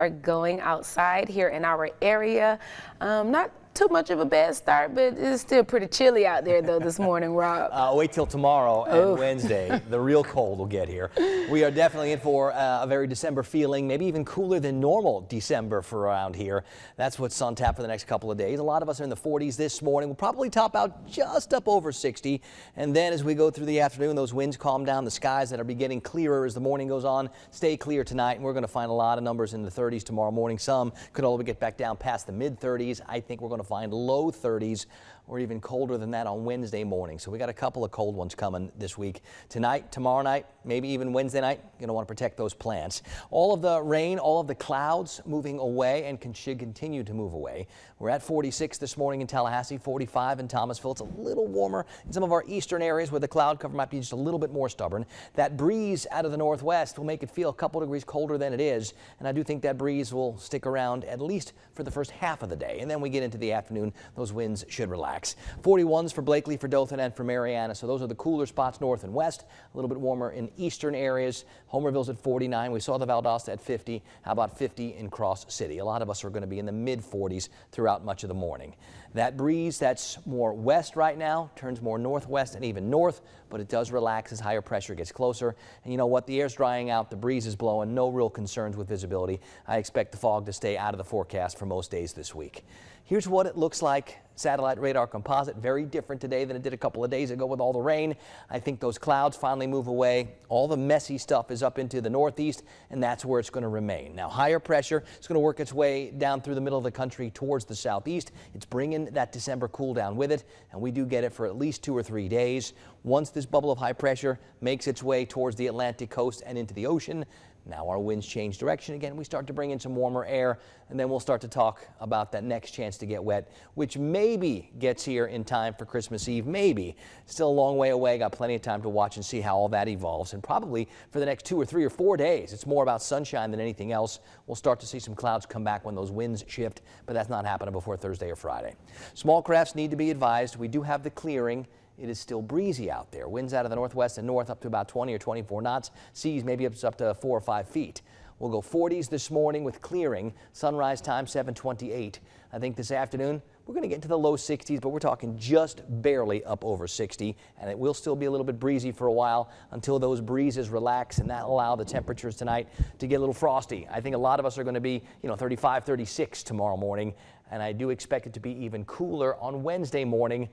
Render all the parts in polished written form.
are going outside here in our area. Not too much of a bad start, but it's still pretty chilly out there though this morning, Rob. Wait till tomorrow and Wednesday. The real cold will get here. We are definitely in for a very December feeling, maybe even cooler than normal December for around here. That's what's on tap for the next couple of days. A lot of us are in the 40s this morning. We'll probably top out just up over 60. And then as we go through the afternoon, those winds calm down. The skies that are getting clearer as the morning goes on stay clear tonight. And we're going to find a lot of numbers in the 30s tomorrow morning. Some could all get back down past the mid 30s. I think we're going to find low 30s or even colder than that on Wednesday morning. So we got a couple of cold ones coming this week. Tonight, tomorrow night, maybe even Wednesday night, you're going to want to protect those plants. All of the rain, all of the clouds moving away and should continue to move away. We're at 46 this morning in Tallahassee, 45 in Thomasville. It's a little warmer in some of our eastern areas where the cloud cover might be just a little bit more stubborn. That breeze out of the northwest will make it feel a couple degrees colder than it is. And I do think that breeze will stick around at least for the first half of the day. And then we get into the afternoon, those winds should relax. 41s for Blakely, for Dothan, and for Mariana. So those are the cooler spots north and west. A little bit warmer in eastern areas. Homerville's at 49. We saw the Valdosta at 50. How about 50 in Cross City? A lot of us are going to be in the mid 40s throughout much of the morning. That breeze that's more west right now turns more northwest and even north, but it does relax as higher pressure gets closer. And you know what? The air's drying out. The breeze is blowing. No real concerns with visibility. I expect the fog to stay out of the forecast for most days this week. Here's what it looks like. Satellite radar composite, very different today than it did a couple of days ago with all the rain. I think those clouds finally move away. All the messy stuff is up into the northeast, and that's where it's going to remain. Now, higher pressure is going to work its way down through the middle of the country towards the southeast. It's bringing that December cool down with it, and we do get it for at least 2 or 3 days. Once this bubble of high pressure makes its way towards the Atlantic coast and into the ocean, now our winds change direction again. We start to bring in some warmer air, and then we'll start to talk about that next chance to get wet, which maybe gets here in time for Christmas Eve. Maybe. Still a long way away. Got plenty of time to watch and see how all that evolves. And probably for the next 2 or 3 or 4 days, it's more about sunshine than anything else. We'll start to see some clouds come back when those winds shift, but that's not happening before Thursday or Friday. Small crafts need to be advised. We do have the clearing. It is still breezy out there. Winds out of the northwest and north up to about 20 or 24 knots. Seas maybe up to 4 or 5 feet. We'll go 40s this morning with clearing. Sunrise time 7:28. I think this afternoon we're going to get into the low 60s, but we're talking just barely up over 60. And it will still be a little bit breezy for a while until those breezes relax, and that'll allow the temperatures tonight to get a little frosty. I think a lot of us are going to be, 35, 36 tomorrow morning. And I do expect it to be even cooler on Wednesday morning.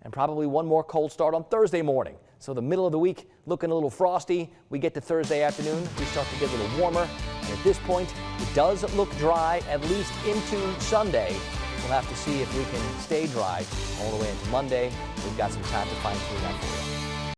And probably one more cold start on Thursday morning. So the middle of the week looking a little frosty. We get to Thursday afternoon, we start to get a little warmer. And at this point, it does look dry, at least into Sunday. We'll have to see if we can stay dry all the way into Monday. We've got some time to fine tune that for you.